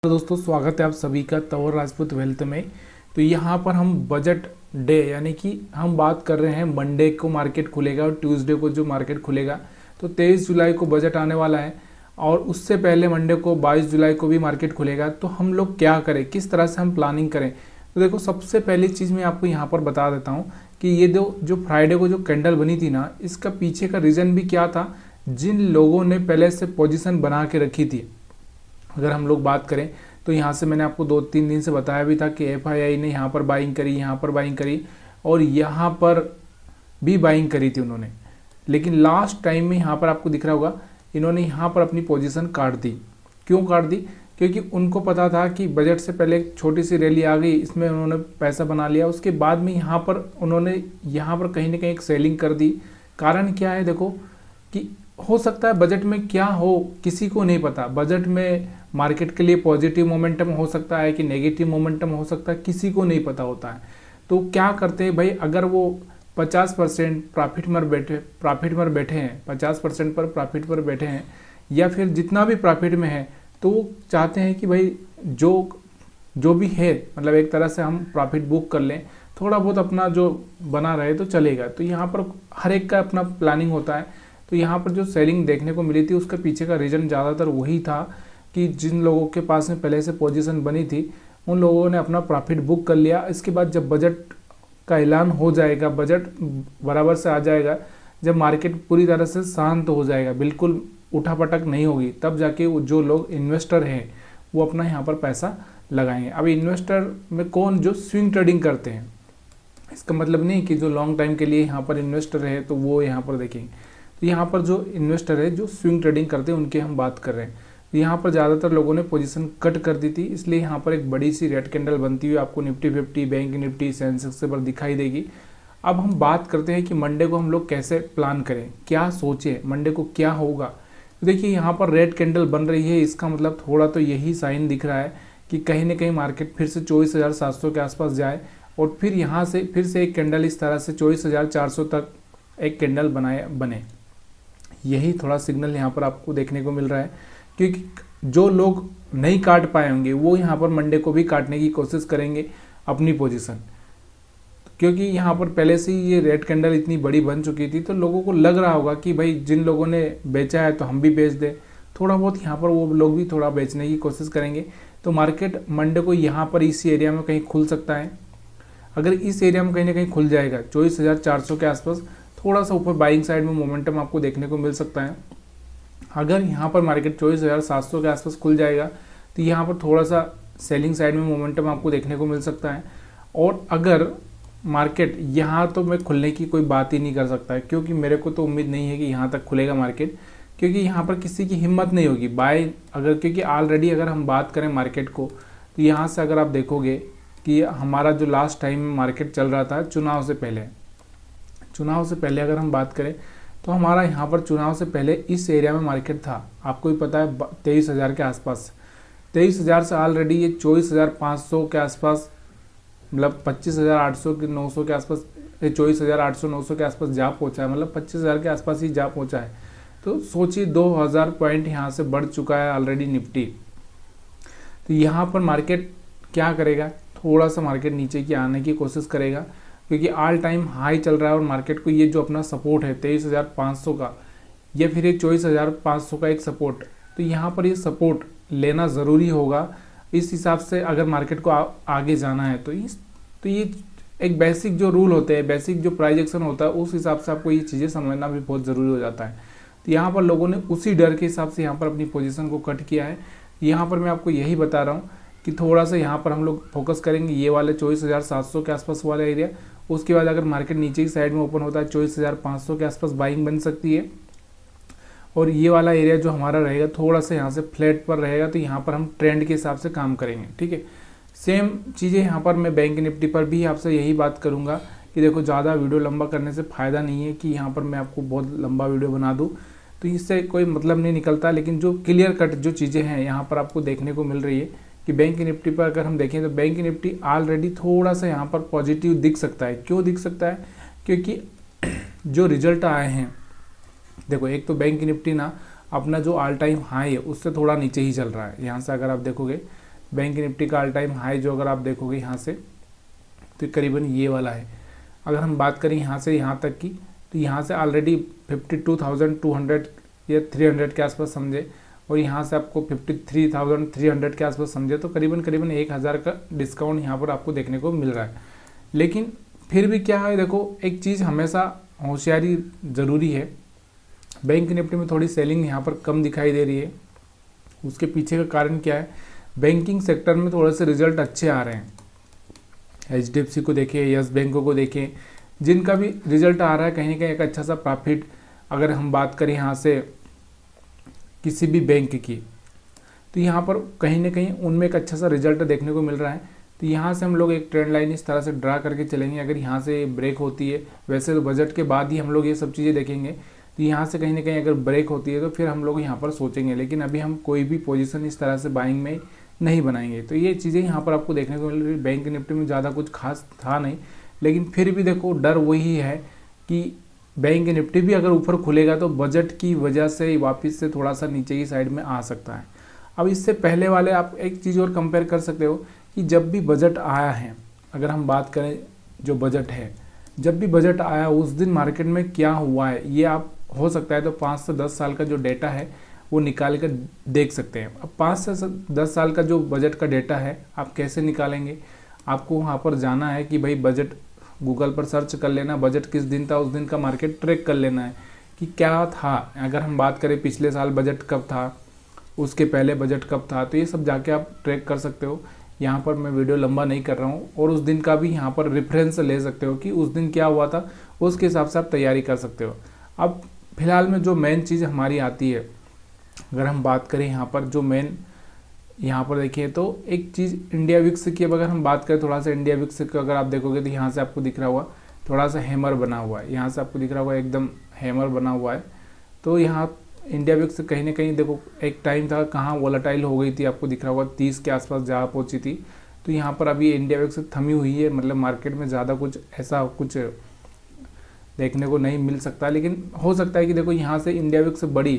तो दोस्तों स्वागत है आप सभी का तंवर राजपूत वेल्थ में। तो यहाँ पर हम बजट डे यानी कि हम बात कर रहे हैं मंडे को मार्केट खुलेगा और ट्यूसडे को जो मार्केट खुलेगा। तो 23 जुलाई को बजट आने वाला है और उससे पहले मंडे को 22 जुलाई को भी मार्केट खुलेगा। तो हम लोग क्या करें, किस तरह से हम प्लानिंग करें। तो देखो सबसे पहली चीज़ मैं आपको यहाँ पर बता देता हूँ कि ये जो फ्राइडे को जो कैंडल बनी थी ना, इसका पीछे का रीज़न भी क्या था। जिन लोगों ने पहले से पोजीशन बना के रखी थी, अगर हम लोग बात करें तो यहाँ से मैंने आपको 2-3 दिन से बताया भी था कि एफआईआई ने यहाँ पर बाइंग करी, यहाँ पर बाइंग करी और यहाँ पर भी बाइंग करी थी उन्होंने। लेकिन लास्ट टाइम में यहाँ पर आपको दिख रहा होगा इन्होंने यहाँ पर अपनी पोजीशन काट दी। क्यों काट दी? क्योंकि उनको पता था कि बजट से पहले एक छोटी सी रैली आ गई, इसमें उन्होंने पैसा बना लिया। उसके बाद में यहाँ पर उन्होंने यहाँ पर कहीं ना कहीं एक सेलिंग कर दी। कारण क्या है, देखो कि हो सकता है बजट में क्या हो किसी को नहीं पता। बजट में मार्केट के लिए पॉजिटिव मोमेंटम हो सकता है कि नेगेटिव मोमेंटम हो सकता है, किसी को नहीं पता होता है। तो क्या करते हैं भाई, अगर वो 50% प्रॉफिट में बैठे हैं, 50% पर प्रॉफिट पर बैठे हैं या फिर जितना भी प्रॉफिट में है, तो वो चाहते हैं कि भाई जो भी है मतलब एक तरह से हम प्रॉफिट बुक कर लें, थोड़ा बहुत अपना जो बना रहे तो चलेगा। तो यहाँ पर हर एक का अपना प्लानिंग होता है। तो यहाँ पर जो सेलिंग देखने को मिली थी उसके पीछे का रीज़न ज़्यादातर वही था कि जिन लोगों के पास में पहले से पोजीशन बनी थी उन लोगों ने अपना प्रॉफिट बुक कर लिया। इसके बाद जब बजट का ऐलान हो जाएगा, बजट बराबर से आ जाएगा, जब मार्केट पूरी तरह से शांत हो जाएगा, बिल्कुल उठापटक नहीं होगी, तब जाके जो लोग इन्वेस्टर हैं वो अपना यहाँ पर पैसा लगाएंगे। अब इन्वेस्टर में कौन? जो स्विंग ट्रेडिंग करते हैं। इसका मतलब नहीं कि जो लॉन्ग टाइम के लिए यहाँ पर इन्वेस्टर है तो वो यहाँ पर देखेंगे। तो यहाँ पर जो इन्वेस्टर है जो स्विंग ट्रेडिंग करते हैं उनके हम बात कर रहे हैं। तो यहाँ पर ज़्यादातर लोगों ने पोजीशन कट कर दी थी, इसलिए यहाँ पर एक बड़ी सी रेड कैंडल बनती हुई आपको निफ्टी 50, बैंक निफ्टी, सेंसेक्स पर दिखाई देगी। अब हम बात करते हैं कि मंडे को हम लोग कैसे प्लान करें, क्या सोचें, मंडे को क्या होगा। तो देखिए यहाँ पर रेड कैंडल बन रही है, इसका मतलब थोड़ा तो यही साइन दिख रहा है कि कहीं ना कहीं मार्केट फिर से 24,700 के आसपास जाए और फिर यहाँ से फिर से एक कैंडल इस तरह से 24,400 तक एक कैंडल बने। यही थोड़ा सिग्नल यहाँ पर आपको देखने को मिल रहा है, क्योंकि जो लोग नहीं काट पाए होंगे वो यहाँ पर मंडे को भी काटने की कोशिश करेंगे अपनी पोजीशन, क्योंकि यहाँ पर पहले से ही ये रेड कैंडल इतनी बड़ी बन चुकी थी। तो लोगों को लग रहा होगा कि भाई जिन लोगों ने बेचा है तो हम भी बेच दें, थोड़ा बहुत यहाँ पर वो लोग भी थोड़ा बेचने की कोशिश करेंगे। तो मार्केट मंडे को यहाँ पर इस एरिया में कहीं खुल सकता है। अगर इस एरिया में कहीं ना कहीं खुल जाएगा 24,400 के आसपास, थोड़ा सा ऊपर बाइंग साइड में मोमेंटम आपको देखने को मिल सकता है। अगर यहाँ पर मार्केट 24,700 के आसपास खुल जाएगा तो यहाँ पर थोड़ा सा सेलिंग साइड में मोमेंटम आपको देखने को मिल सकता है। और अगर मार्केट यहाँ, तो मैं खुलने की कोई बात ही नहीं कर सकता है, क्योंकि मेरे को तो उम्मीद नहीं है कि यहाँ तक खुलेगा मार्केट, क्योंकि यहाँ पर किसी की हिम्मत नहीं होगी बाय अगर, क्योंकि ऑलरेडी अगर हम बात करें मार्केट को तो यहाँ से अगर आप देखोगे कि हमारा जो लास्ट टाइम मार्केट चल रहा था चुनाव से पहले अगर हम बात करें तो हमारा यहाँ पर चुनाव से पहले इस एरिया में मार्केट था, आपको भी पता है 23,000 के आसपास। 23,000 से ऑलरेडी ये 24,500 के आसपास, मतलब 25,800 के 900 के आसपास, 24,800-900 के आसपास जा पहुँचा है, मतलब 25,000 के आसपास ही जा पहुँचा है। तो सोचिए 2,000 पॉइंट यहाँ से बढ़ चुका है ऑलरेडी निफ्टी। तो यहाँ पर मार्केट क्या करेगा, थोड़ा सा मार्केट नीचे की आने की कोशिश करेगा, क्योंकि ऑल टाइम हाई चल रहा है और मार्केट को ये जो अपना सपोर्ट है 23,500 का या फिर ये 24,500 का एक सपोर्ट, तो यहाँ पर ये सपोर्ट लेना ज़रूरी होगा। इस हिसाब से अगर मार्केट को आगे जाना है तो ये एक बेसिक जो रूल होते हैं, बेसिक जो प्राइस एक्शन होता है, उस हिसाब से आपको ये चीज़ें समझना भी बहुत ज़रूरी हो जाता है। तो यहाँ पर लोगों ने उसी डर के हिसाब से यहाँ पर अपनी पोजीशन को कट किया है। यहाँ पर मैं आपको यही बता रहा हूँ कि थोड़ा सा यहाँ पर हम लोग फोकस करेंगे ये वाले 24,700 के आसपास वाला एरिया। उसके बाद अगर मार्केट नीचे की साइड में ओपन होता है 24,500 के आसपास बाइंग बन सकती है। और ये वाला एरिया जो हमारा रहेगा थोड़ा सा यहाँ से फ्लैट पर रहेगा, तो यहाँ पर हम ट्रेंड के हिसाब से काम करेंगे। ठीक है, सेम चीज़ें यहाँ पर मैं बैंक निफ्टी पर भी आपसे यही बात करूँगा कि देखो ज़्यादा वीडियो लंबा करने से फ़ायदा नहीं है कि यहाँ पर मैं आपको बहुत लंबा वीडियो बना दूँ, तो इससे कोई मतलब नहीं निकलता। लेकिन जो क्लियर कट जो चीज़ें हैं यहाँ पर आपको देखने को मिल रही है कि बैंक निफ्टी पर अगर हम देखें तो बैंक निफ्टी ऑलरेडी थोड़ा सा यहाँ पर पॉजिटिव दिख सकता है। क्यों दिख सकता है? क्योंकि जो रिजल्ट आए हैं, देखो एक तो बैंक निफ्टी ना अपना जो ऑल टाइम हाई है उससे थोड़ा नीचे ही चल रहा है। यहाँ से अगर आप देखोगे बैंक निफ्टी का ऑल टाइम हाई जो अगर आप देखोगे यहाँ से तो करीबन ये वाला है। अगर हम बात करें यहाँ से यहाँ तक की, तो यहाँ से ऑलरेडी 52,200 या 300 के आसपास समझे, और यहाँ से आपको 53,300 के आसपास समझे, तो करीबन 1,000 का डिस्काउंट यहाँ पर आपको देखने को मिल रहा है। लेकिन फिर भी क्या है, देखो एक चीज़ हमेशा होशियारी ज़रूरी है। बैंक निफ्टी में थोड़ी सेलिंग यहाँ पर कम दिखाई दे रही है, उसके पीछे का कारण क्या है, बैंकिंग सेक्टर में थोड़े से रिजल्ट अच्छे आ रहे हैं। HDFC को देखें, यस बैंकों को देखें, जिनका भी रिजल्ट आ रहा है कहीं ना कहीं एक अच्छा सा प्रॉफिट। अगर हम बात करें यहाँ से किसी भी बैंक की, तो यहाँ पर कहीं ना कहीं उनमें एक अच्छा सा रिजल्ट देखने को मिल रहा है। तो यहाँ से हम लोग एक ट्रेंड लाइन इस तरह से ड्रा करके चलेंगे। अगर यहाँ से ब्रेक होती है, वैसे तो बजट के बाद ही हम लोग ये सब चीज़ें देखेंगे, तो यहाँ से कहीं ना कहीं अगर ब्रेक होती है तो फिर हम लोग यहाँ पर सोचेंगे, लेकिन अभी हम कोई भी पोजीशन इस तरह से बाइंग में नहीं बनाएंगे। तो ये चीज़ें यहाँ पर आपको देखने को मिल रही है। बैंक निफ्टी में ज़्यादा कुछ खास था नहीं, लेकिन फिर भी देखो डर वही है कि बैंक निफ्टी भी अगर ऊपर खुलेगा तो बजट की वजह से वापस से थोड़ा सा नीचे की साइड में आ सकता है। अब इससे पहले वाले आप एक चीज़ और कंपेयर कर सकते हो कि जब भी बजट आया है, अगर हम बात करें जो बजट है, जब भी बजट आया उस दिन मार्केट में क्या हुआ है, ये आप हो सकता है तो 5 से 10 साल का जो डेटा है वो निकाल कर देख सकते हैं। अब 5 से 10 साल का जो बजट का डेटा है आप कैसे निकालेंगे, आपको वहाँ पर जाना है कि भाई बजट, गूगल पर सर्च कर लेना, बजट किस दिन था उस दिन का मार्केट ट्रैक कर लेना है कि क्या था। अगर हम बात करें पिछले साल बजट कब था, उसके पहले बजट कब था, तो ये सब जाके आप ट्रैक कर सकते हो। यहाँ पर मैं वीडियो लंबा नहीं कर रहा हूँ, और उस दिन का भी यहाँ पर रेफरेंस ले सकते हो कि उस दिन क्या हुआ था, उसके हिसाब से आप तैयारी कर सकते हो। अब फिलहाल में जो मेन चीज़ हमारी आती है, अगर हम बात करें यहाँ पर जो मेन, यहाँ पर देखिए तो एक चीज़ इंडिया विक्स की, अब अगर हम बात करें थोड़ा सा इंडिया विक्स का, अगर आप देखोगे तो यहाँ से आपको दिख रहा होगा थोड़ा सा हैमर बना हुआ है, यहाँ से आपको दिख रहा होगा एकदम हैमर बना हुआ है। तो यहाँ इंडिया विक्स कहीं ना कहीं देखो एक टाइम था कहाँ वोलेटाइल हो गई थी, आपको दिख रहा होगा 30 के आसपास जहाँ पहुँची थी। तो यहाँ पर अभी इंडिया विक्स थमी हुई है, मतलब मार्केट में ज़्यादा कुछ ऐसा कुछ देखने को नहीं मिल सकता, लेकिन हो सकता है कि देखो यहाँ से इंडिया विक्स बढ़ी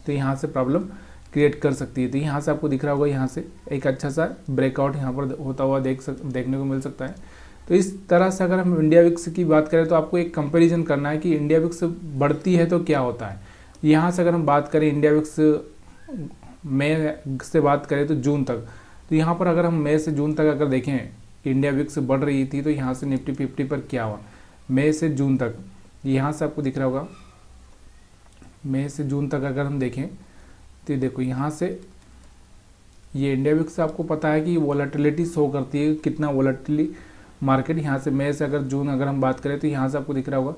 तो यहाँ से प्रॉब्लम क्रिएट कर सकती है। तो यहाँ से आपको दिख रहा होगा यहाँ से एक अच्छा सा ब्रेकआउट यहाँ पर होता हुआ देखने को मिल सकता है। तो इस तरह से अगर हम इंडिया विक्स की बात करें तो आपको एक कंपैरिजन करना है कि इंडिया विक्स बढ़ती है तो क्या होता है। यहाँ से अगर हम बात करें इंडिया विक्स मई से बात करें तो जून तक, तो यहाँ पर अगर हम मई से जून तक अगर देखें कि इंडिया विक्स बढ़ रही थी, तो यहाँ से निफ्टी 50 पर क्या हुआ मई से जून तक, यहाँ से आपको दिख रहा होगा मई से जून तक अगर हम देखें तो देखो यहाँ से ये इंडिया विक्स आपको पता है कि वोलेटिलिटी शो करती है, कितना वोलेटिली मार्केट। यहाँ से मई से अगर जून अगर हम बात करें तो यहाँ से आपको दिख रहा होगा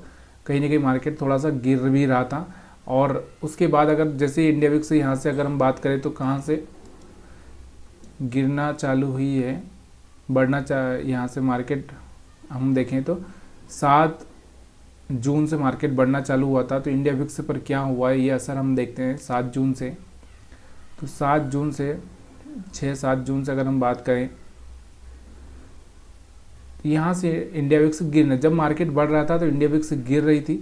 कहीं ना कहीं मार्केट थोड़ा सा गिर भी रहा था, और उसके बाद अगर जैसे इंडिया विक्स यहाँ से अगर हम बात करें तो कहाँ से गिरना चालू हुई है, बढ़ना यहाँ से मार्केट हम देखें तो 7 जून से मार्केट बढ़ना चालू हुआ था। तो इंडिया विक्स पर क्या हुआ है ये असर हम देखते हैं 7 जून से। तो 7 जून से 6-7 जून से अगर हम बात करें तो यहाँ से इंडिया विक्स गिरना, जब मार्केट बढ़ रहा था तो इंडिया विक्स गिर रही थी।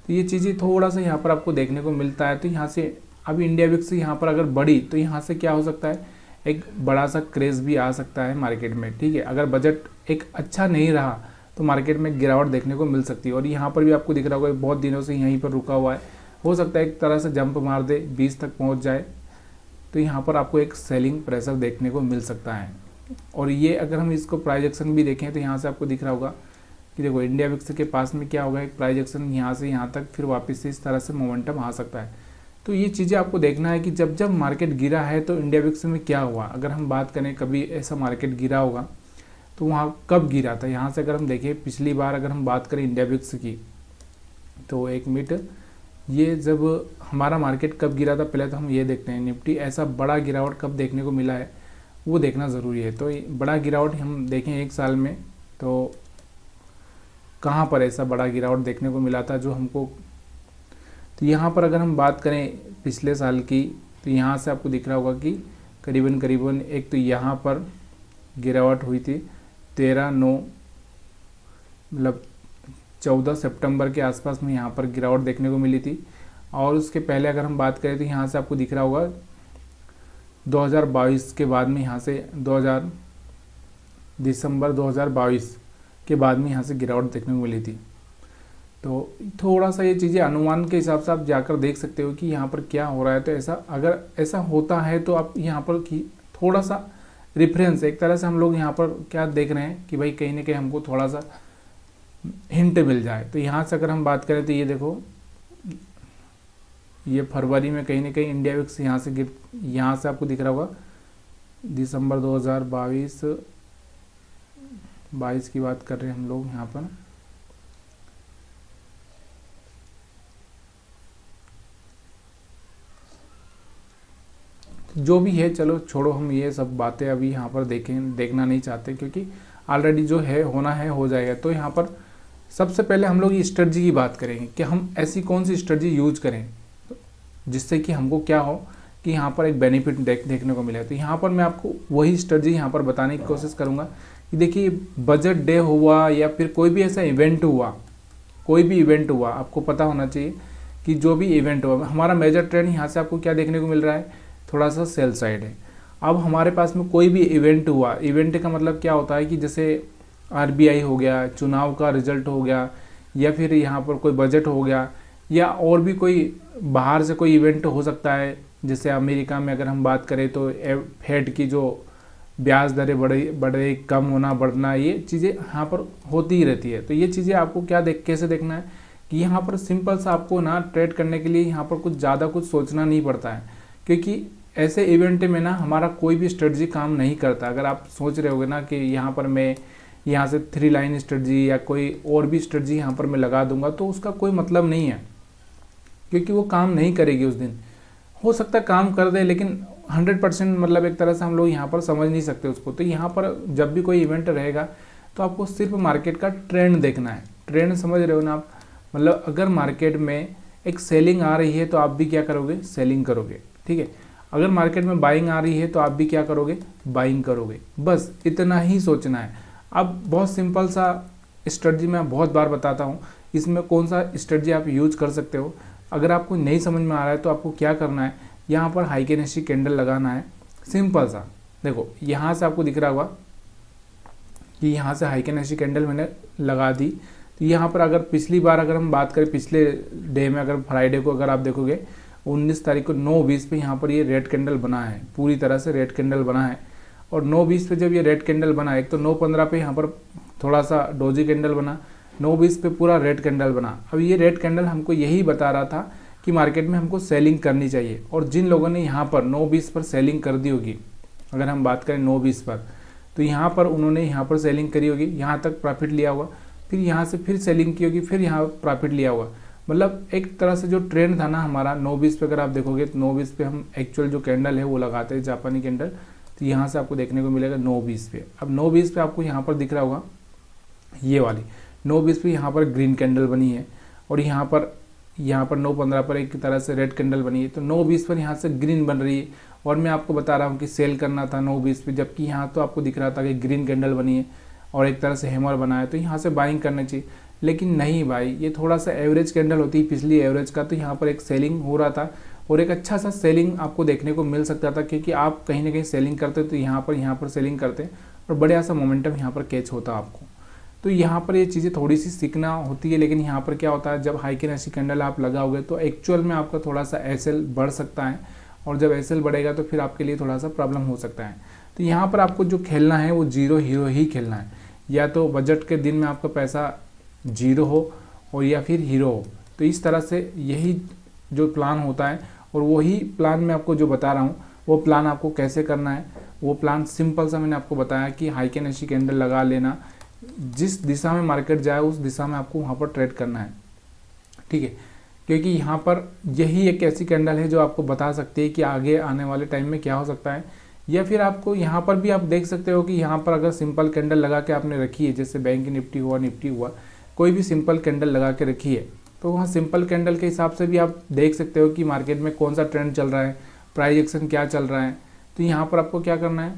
तो ये चीज़ें थोड़ा सा यहाँ पर आपको देखने को मिलता है। तो यहाँ से अभी इंडिया विक्स यहाँ पर अगर बढ़ी तो यहाँ से क्या हो सकता है, एक बड़ा सा क्रेज भी आ सकता है मार्केट में, ठीक है। अगर बजट एक अच्छा नहीं रहा तो मार्केट में गिरावट देखने को मिल सकती है। और यहाँ पर भी आपको दिख रहा होगा बहुत दिनों से यहीं पर रुका हुआ है, हो सकता है एक तरह से जंप मार दे 20 तक पहुँच जाए, तो यहाँ पर आपको एक सेलिंग प्रेशर देखने को मिल सकता है। और ये अगर हम इसको प्राइस एक्शन भी देखें तो यहाँ से आपको दिख रहा होगा कि देखो इंडिया विक्स के पास में क्या होगा, एक प्राइस एक्शन यहाँ से यहाँ तक, फिर वापस से इस तरह से मोमेंटम आ सकता है। तो ये चीज़ें आपको देखना है कि जब जब मार्केट गिरा है तो इंडिया विक्स में क्या हुआ। अगर हम बात करें कभी ऐसा मार्केट गिरा होगा तो वहाँ कब गिरा था, यहाँ से अगर हम देखें पिछली बार अगर हम बात करें इंडिया विक्स की, तो एक मिनट, ये जब हमारा मार्केट कब गिरा था पहले तो हम ये देखते हैं। निफ्टी ऐसा बड़ा गिरावट कब देखने को मिला है वो देखना ज़रूरी है। तो बड़ा गिरावट हम देखें 1 साल में तो कहाँ पर ऐसा बड़ा गिरावट देखने को मिला था जो हमको, तो यहाँ पर अगर हम बात करें पिछले साल की, तो यहाँ से आपको दिख रहा होगा कि करीबन एक तो यहाँ पर गिरावट हुई थी 13/9 मतलब 14 सितंबर के आसपास में यहाँ पर गिरावट देखने को मिली थी। और उसके पहले अगर हम बात करें तो यहाँ से आपको दिख रहा होगा 2022 के बाद में यहाँ से दिसंबर 2022 के बाद में यहाँ से गिरावट देखने को मिली थी। तो थोड़ा सा ये चीज़ें अनुमान के हिसाब से आप जाकर देख सकते हो कि यहाँ पर क्या हो रहा है। तो ऐसा अगर ऐसा होता है तो आप यहाँ पर कि थोड़ा सा रेफरेंस, एक तरह से हम लोग यहाँ पर क्या देख रहे हैं कि भाई कहीं ना कहीं हमको थोड़ा सा हिंट मिल जाए। तो यहाँ से अगर हम बात करें तो ये देखो, ये फरवरी में कहीं ना कहीं इंडिया विक्स यहाँ से यहाँ से आपको दिख रहा होगा दिसंबर 2022 की बात कर रहे हैं हम लोग यहाँ पर। जो भी है चलो छोड़ो, हम ये सब बातें अभी यहाँ पर देखना नहीं चाहते, क्योंकि ऑलरेडी जो है होना है हो जाएगा। तो यहाँ पर सबसे पहले हम लोग स्ट्रेटजी की बात करेंगे कि हम ऐसी कौन सी स्ट्रेटजी यूज करें जिससे कि हमको क्या हो कि यहाँ पर एक बेनिफिट देखने को मिले। तो यहाँ पर मैं आपको वही स्ट्रेटजी यहाँ पर बताने की कोशिश करूँगा कि देखिए, बजट डे हुआ या फिर कोई भी ऐसा इवेंट हुआ, कोई भी इवेंट हुआ, आपको पता होना चाहिए कि जो भी इवेंट हुआ, हमारा मेजर ट्रेंड यहाँ से आपको क्या देखने को मिल रहा है, थोड़ा सा सेल साइड है। अब हमारे पास में कोई भी इवेंट हुआ, इवेंट का मतलब क्या होता है कि जैसे आरबीआई हो गया, चुनाव का रिजल्ट हो गया, या फिर यहाँ पर कोई बजट हो गया, या और भी कोई बाहर से कोई इवेंट हो सकता है। जैसे अमेरिका में अगर हम बात करें तो फेड की जो ब्याज दरें बढ़े कम होना बढ़ना, ये चीज़ें यहाँ पर होती ही रहती है। तो ये चीज़ें आपको कैसे देखना है कि यहाँ पर सिंपल सा आपको ना ट्रेड करने के लिए यहाँ पर कुछ ज़्यादा कुछ सोचना नहीं पड़ता है, क्योंकि ऐसे इवेंट में ना हमारा कोई भी स्ट्रेटजी काम नहीं करता। अगर आप सोच रहे होगे ना कि यहाँ पर मैं यहाँ से 3 लाइन स्ट्रेटजी या कोई और भी स्ट्रेटजी यहाँ पर मैं लगा दूंगा, तो उसका कोई मतलब नहीं है, क्योंकि वो काम नहीं करेगी उस दिन। हो सकता है काम कर दे, लेकिन 100% मतलब एक तरह से हम लोग यहाँ पर समझ नहीं सकते उसको। तो यहाँ पर जब भी कोई इवेंट रहेगा तो आपको सिर्फ मार्केट का ट्रेंड देखना है। ट्रेंड समझ रहे हो ना आप, मतलब अगर मार्केट में एक सेलिंग आ रही है तो आप भी क्या करोगे, सेलिंग करोगे, ठीक है। अगर मार्केट में बाइंग आ रही है तो आप भी क्या करोगे, बाइंग करोगे। बस इतना ही सोचना है। अब बहुत सिंपल सा स्ट्रेटजी मैं बहुत बार बताता हूँ, इसमें कौन सा स्ट्रेटजी आप यूज कर सकते हो। अगर आपको नहीं समझ में आ रहा है तो आपको क्या करना है, यहाँ पर हाइकेनेसी कैंडल लगाना है, सिंपल सा। देखो यहाँ से आपको दिख रहा होगा कि यहाँ से हाइकेनेसी कैंडल मैंने लगा दी। तो यहाँ पर अगर पिछली बार अगर हम बात करें, पिछले डे में अगर फ्राइडे को अगर आप देखोगे 19 तारीख को 9:20 पे यहाँ पर ये रेड कैंडल बना है, पूरी तरह से रेड कैंडल बना है। और 9:20 पे जब ये रेड कैंडल बना, एक तो 9:15 पे यहाँ पर थोड़ा सा डोजी कैंडल बना, 9:20 पे पूरा रेड कैंडल बना। अब ये रेड कैंडल हमको यही बता रहा था कि मार्केट में हमको सेलिंग करनी चाहिए। और जिन लोगों ने यहाँ पर 9:20 पर सेलिंग कर दी होगी, अगर हम बात करें 9:20 पर, तो यहाँ पर उन्होंने यहाँ पर सेलिंग करी होगी, यहाँ तक प्रॉफिट लिया होगा, फिर यहाँ से फिर सेलिंग की होगी, फिर यहाँ प्रॉफिट लिया होगा। मतलब एक तरह से जो ट्रेंड था ना हमारा 9:20 पे, अगर आप देखोगे तो 9:20 पे हम एक्चुअल जो कैंडल है वो लगाते हैं, जापानी कैंडल। तो यहाँ से आपको देखने को मिलेगा 9:20 पे। अब 9:20 पे आपको यहाँ पर दिख रहा होगा ये वाली 9:20 पे यहाँ पर ग्रीन कैंडल बनी है, और यहाँ पर 9:15 पर एक तरह से रेड कैंडल बनी है। तो 9:20 पर यहाँ से ग्रीन बन रही है, और मैं आपको बता रहा हूँ कि सेल करना था 9:20 पे, जबकि यहाँ तो आपको दिख रहा था कि ग्रीन कैंडल बनी है और एक तरह से हैमर बना है, तो यहाँ से बाइंग करना चाहिए। लेकिन नहीं भाई, ये थोड़ा सा एवरेज कैंडल होती है पिछली एवरेज का। तो यहाँ पर एक सेलिंग हो रहा था, और एक अच्छा सा सेलिंग आपको देखने को मिल सकता था, क्योंकि आप कहीं ना कहीं सेलिंग करते तो यहाँ पर सेलिंग करते और बढ़िया सा मोमेंटम यहाँ पर कैच होता आपको। तो यहाँ पर ये चीज़ें थोड़ी सी सीखना होती है। लेकिन यहाँ पर क्या होता है, जब हाइकेनेसी कैंडल आप लगाओगे तो एक्चुअल में आपका थोड़ा सा एसएल बढ़ सकता है, और जब एसएल बढ़ेगा तो फिर आपके लिए थोड़ा सा प्रॉब्लम हो सकता है। तो यहाँ पर आपको जो खेलना है वो जीरो हीरो ही खेलना है, या तो बजट के दिन में आपका पैसा जीरो हो और या फिर हीरो हो। तो इस तरह से यही जो प्लान होता है, और वही प्लान मैं आपको जो बता रहा हूँ वो प्लान आपको कैसे करना है। वो प्लान सिंपल सा मैंने आपको बताया कि हाइकेनेसी कैंडल लगा लेना, जिस दिशा में मार्केट जाए उस दिशा में आपको वहाँ पर ट्रेड करना है, ठीक है। क्योंकि यहाँ पर यही एक ऐसी कैंडल है जो आपको बता सकती है कि आगे आने वाले टाइम में क्या हो सकता है। या फिर आपको यहाँ पर भी आप देख सकते हो कि यहाँ पर अगर सिंपल कैंडल लगा के आपने रखी है, जैसे बैंक निफ्टी हुआ, कोई भी सिंपल कैंडल लगा के रखी है, तो वहाँ सिंपल कैंडल के हिसाब से भी आप देख सकते हो कि मार्केट में कौन सा ट्रेंड चल रहा है, प्राइस एक्शन क्या चल रहा है। तो यहाँ पर आपको क्या करना है,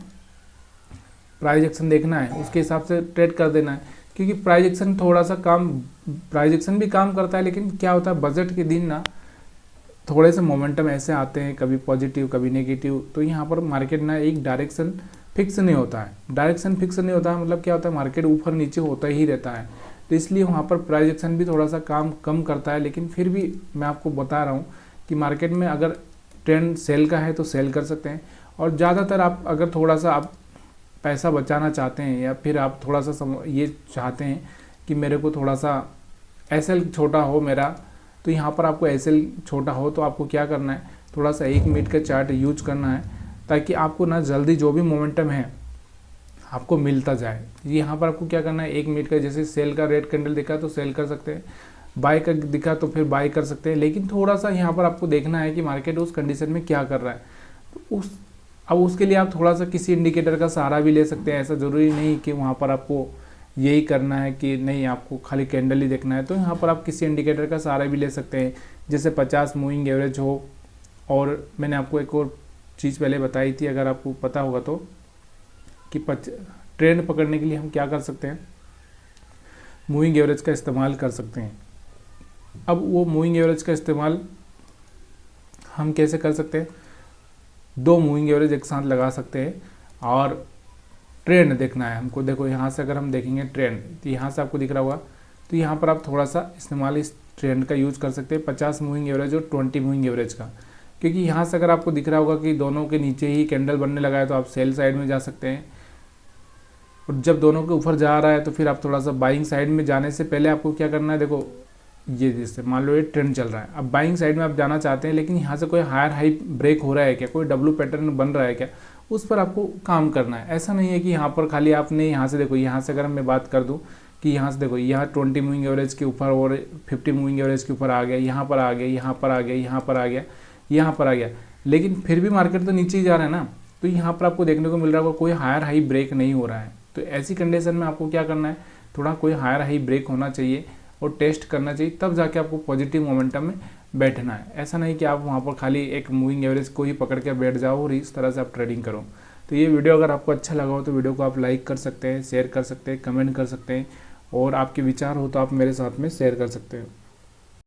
प्राइस एक्शन देखना है, उसके हिसाब से ट्रेड कर देना है। क्योंकि प्राइस एक्शन भी काम करता है, लेकिन क्या होता है बजट के दिन ना थोड़े से मोमेंटम ऐसे आते हैं, कभी पॉजिटिव कभी नेगेटिव। तो यहाँ पर मार्केट ना एक डायरेक्शन फिक्स नहीं होता है। डायरेक्शन फिक्स नहीं होता है मतलब क्या होता है, मार्केट ऊपर नीचे होता ही रहता है। तो इसलिए वहाँ पर प्राइस एक्शन भी थोड़ा सा काम कम करता है। लेकिन फिर भी मैं आपको बता रहा हूँ कि मार्केट में अगर ट्रेंड सेल का है तो सेल कर सकते हैं। और ज़्यादातर आप अगर थोड़ा सा आप पैसा बचाना चाहते हैं या फिर आप थोड़ा सा ये चाहते हैं कि मेरे को थोड़ा सा एसएल छोटा हो मेरा, तो यहाँ पर आपको एसएल छोटा हो तो आपको क्या करना है, थोड़ा सा 1 मिनट का चार्ट यूज करना है, ताकि आपको ना जल्दी जो भी मोमेंटम है आपको मिलता जाए। यहाँ पर आपको क्या करना है, 1 मिनट का जैसे सेल का रेड कैंडल दिखा तो सेल कर सकते हैं, बाय का दिखा तो फिर बाय कर सकते हैं। लेकिन थोड़ा सा यहाँ पर आपको देखना है कि मार्केट उस कंडीशन में क्या कर रहा है। तो अब उसके लिए आप थोड़ा सा किसी इंडिकेटर का सहारा भी ले सकते हैं। ऐसा ज़रूरी नहीं कि वहाँ पर आपको यही करना है कि नहीं आपको खाली कैंडल ही देखना है। तो यहाँ पर आप किसी इंडिकेटर का सहारा भी ले सकते हैं, जैसे 50 मूविंग एवरेज हो। और मैंने आपको एक और चीज़ पहले बताई थी, अगर आपको पता होगा तो, कि ट्रेंड पकड़ने के लिए हम क्या कर सकते हैं, मूविंग एवरेज का इस्तेमाल कर सकते हैं। अब वो मूविंग एवरेज का इस्तेमाल हम कैसे कर सकते हैं, 2 मूविंग एवरेज एक साथ लगा सकते हैं और ट्रेंड देखना है हमको। देखो यहाँ से अगर हम देखेंगे ट्रेंड, तो यहाँ से आपको दिख रहा होगा, तो यहाँ पर आप थोड़ा सा इस्तेमाल इस ट्रेंड का यूज़ कर सकते हैं, 50 मूविंग एवरेज और 20 मूविंग एवरेज का। क्योंकि यहाँ से अगर आपको दिख रहा होगा कि दोनों के नीचे ही कैंडल बनने लगा है तो आप सेल साइड में जा सकते हैं। और जब दोनों के ऊपर जा रहा है तो फिर आप थोड़ा सा बाइंग साइड में जाने से पहले आपको क्या करना है, देखो ये जैसे मान लो ये ट्रेंड चल रहा है, अब बाइंग साइड में आप जाना चाहते हैं, लेकिन यहाँ से कोई हायर हाई ब्रेक हो रहा है क्या, कोई डब्लू पैटर्न बन रहा है क्या, उस पर आपको काम करना है। ऐसा नहीं है कि यहाँ पर खाली आपने यहाँ से देखो, यहाँ से अगर मैं बात कर दूँ कि यहाँ से देखो यहाँ 20 मूविंग एवरेज के ऊपर और 50 मूविंग एवरेज के ऊपर आ गया, यहाँ पर आ गया, यहाँ पर आ गया, यहाँ पर आ गया, यहाँ पर आ गया, लेकिन फिर भी मार्केट तो नीचे ही जा रहा है ना। तो यहाँ पर आपको देखने को मिल रहा होगा कोई हायर हाई ब्रेक नहीं हो रहा है। तो ऐसी कंडीशन में आपको क्या करना है, थोड़ा कोई हायर हाई ब्रेक होना चाहिए और टेस्ट करना चाहिए, तब जाके आपको पॉजिटिव मोमेंटम में बैठना है। ऐसा नहीं कि आप वहाँ पर खाली एक मूविंग एवरेज को ही पकड़ के बैठ जाओ और इस तरह से आप ट्रेडिंग करो। तो ये वीडियो अगर आपको अच्छा लगा हो तो वीडियो को आप लाइक कर सकते हैं, शेयर कर सकते हैं, कमेंट कर सकते हैं, और आपके विचार हो तो आप मेरे साथ में शेयर कर सकते हो।